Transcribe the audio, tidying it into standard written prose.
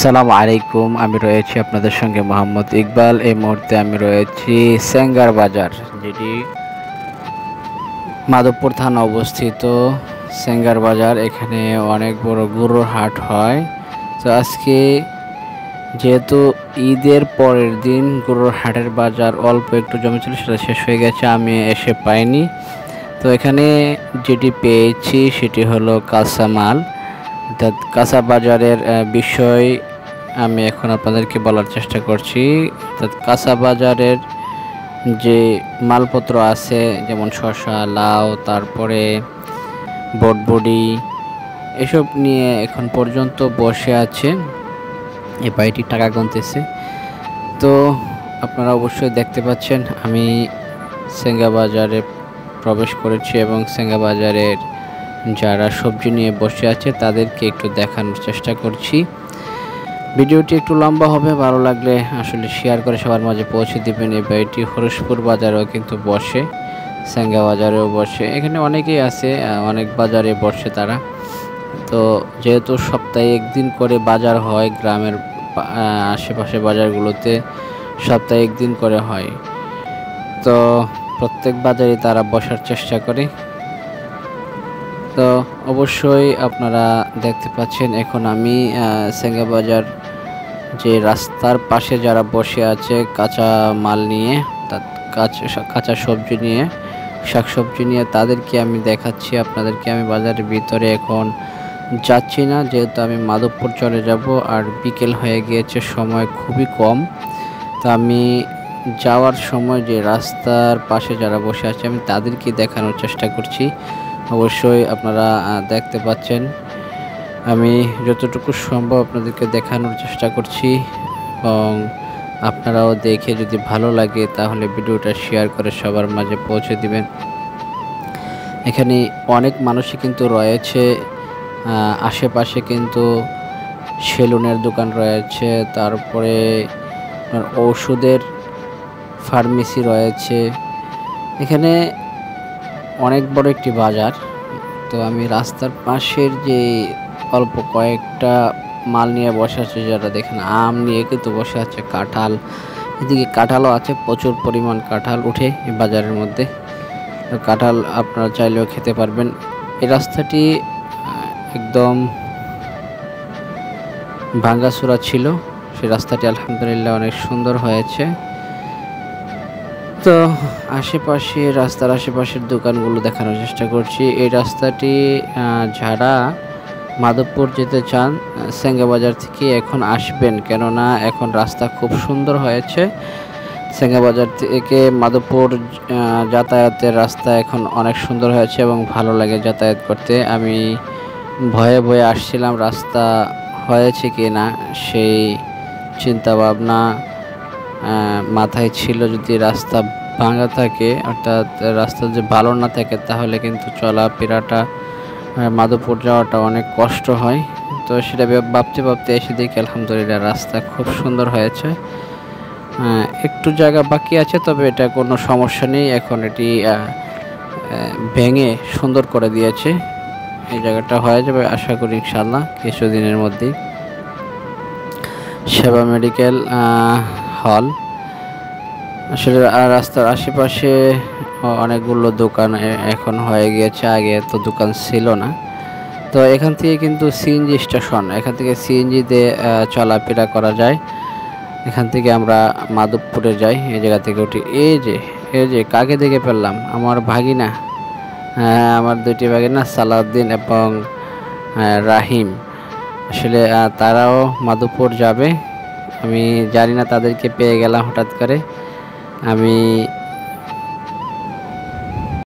আসসালামু আলাইকুম। আমি রয়েছি আপনাদের সঙ্গে মোহাম্মদ ইকবাল। এই মুহূর্তে আমি রয়েছি সেঙ্গার বাজার, যেটি মাধবপুর থানা অবস্থিত। সেঙ্গার বাজার, এখানে অনেক বড় গরুর হাট হয়। তো আজকে যেহেতু ঈদের পরের দিন গরুর হাটের বাজার অল্প একটু জমেছিল, সেটা শেষ হয়ে গেছে, আমি এসে পাইনি। তো এখানে যেটি পেয়েছি সেটি হলো কাঁচামাল, অর্থাৎ কাঁচা বাজারের বিষয় আমি এখন আপনাদেরকে বলার চেষ্টা করছি। অর্থাৎ কাঁচা বাজারের যে মালপত্র আছে, যেমন শসা, লাউ, তারপরে বটবডি, এসব নিয়ে এখন পর্যন্ত বসে আছে। এই ভাইটি টাকা গুনতেছে। তো আপনারা অবশ্যই দেখতে পাচ্ছেন আমি সেঙ্গা বাজারে প্রবেশ করেছি এবং সেঙ্গা বাজারের যারা সবজি নিয়ে বসে আছে তাদেরকে একটু দেখানোর চেষ্টা করছি। ভিডিওটি একটু লম্বা হবে, ভালো লাগলে আসলে শেয়ার করে সবার মাঝে পৌঁছে দিবেন। এই ভাইটি হরিশপুর বাজারেও কিন্তু বসে, সেঙ্গা বাজারেও বসে, এখানে অনেকেই আছে, অনেক বাজারে বসে তারা। তো যেহেতু সপ্তাহে একদিন করে বাজার হয়, গ্রামের আশেপাশে বাজারগুলোতে সপ্তাহে একদিন করে হয়, তো প্রত্যেক বাজারে তারা বসার চেষ্টা করে। তো অবশ্যই আপনারা দেখতে পাচ্ছেন এখন আমি সেঙ্গা বাজার যে রাস্তার পাশে যারা বসে আছে কাঁচা মাল নিয়ে, কাঁচা সবজি নিয়ে, শাকসবজি নিয়ে, তাদেরকে আমি দেখাচ্ছি আপনাদেরকে। আমি বাজারের ভিতরে এখন যাচ্ছি না, যেহেতু আমি মাধবপুর চলে যাব আর বিকেল হয়ে গিয়েছে, সময় খুবই কম। তো আমি যাওয়ার সময় যে রাস্তার পাশে যারা বসে আছে আমি তাদেরকে দেখানোর চেষ্টা করছি। অবশ্যই আপনারা দেখতে পাচ্ছেন, আমি যতটুকু সম্ভব আপনাদেরকে দেখানোর চেষ্টা করছি এবং আপনারাও দেখে যদি ভালো লাগে তাহলে ভিডিওটা শেয়ার করে সবার মাঝে পৌঁছে দিবেন। এখানে অনেক মানুষই কিন্তু রয়েছে, আশেপাশে কিন্তু সেলুনের দোকান রয়েছে, তারপরে ওষুধের ফার্মেসি রয়েছে। এখানে অনেক বড় একটি বাজার। তো আমি রাস্তার পাশের যে অল্প কয়েকটা মাল নিয়ে বসে আছে, যারা দেখেন আম নিয়ে কিন্তু বসে আছে, কাঁঠাল, এদিকে কাঁঠালও আছে, প্রচুর পরিমাণ কাঁঠাল উঠে এই বাজারের মধ্যে। কাঁঠাল আপনারা চাইলেও খেতে পারবেন। এই রাস্তাটি একদম ভাঙ্গাচোরা ছিল, সেই রাস্তাটি আলহামদুলিল্লাহ অনেক সুন্দর হয়েছে। তো আশেপাশে রাস্তার আশেপাশের দোকানগুলো দেখানোর চেষ্টা করছি। এই রাস্তাটি যারা মাধবপুর যেতে চান সেঙ্গা বাজার থেকে এখন আসবেন, কেননা এখন রাস্তা খুব সুন্দর হয়েছে। সেঙ্গা বাজার থেকে মাধবপুর যাতায়াতের রাস্তা এখন অনেক সুন্দর হয়েছে এবং ভালো লাগে যাতায়াত করতে। আমি ভয়ে ভয়ে আসছিলাম রাস্তা হয়েছে কি না, সেই চিন্তা ভাবনা মাথায় ছিল। যদি রাস্তা ভাঙা থাকে, অর্থাৎ রাস্তা যদি ভালো না থাকে, তাহলে কিন্তু চলাফেরাটা, মাধবপুর যাওয়াটা অনেক কষ্ট হয়। তো সেটা ভাবতে ভাবতে এসে দেখি আলহামদুলিল্লাহ রাস্তা খুব সুন্দর হয়েছে। একটু জায়গা বাকি আছে, তবে এটা কোনো সমস্যা নেই, এখন এটি ভেঙে সুন্দর করে দিয়েছে। এই জায়গাটা হয়ে যাবে আশা করি ইনশাআল্লাহ কিছুদিনের মধ্যেই। সেবা মেডিকেল হল, আসলে রাস্তার আশেপাশে অনেকগুলো দোকান এখন হয়ে গিয়েছে, আগে এত দোকান ছিল না। তো এখান থেকে কিন্তু সিএনজি স্টেশন, এখান থেকে সিএনজি দিয়ে চলাফেরা করা যায়। এখান থেকে আমরা মাধবপুরে যাই, এই জায়গা থেকে উঠি। এই যে কাকে দেখে ফেললাম, আমার ভাগিনা, আমার দুইটি ভাগিনা সালাউদ্দিন এবং রাহিম। আসলে তারাও মাধবপুর যাবে, আমি জানি না, তাদেরকে পেয়ে গেলাম হঠাৎ করে। আমি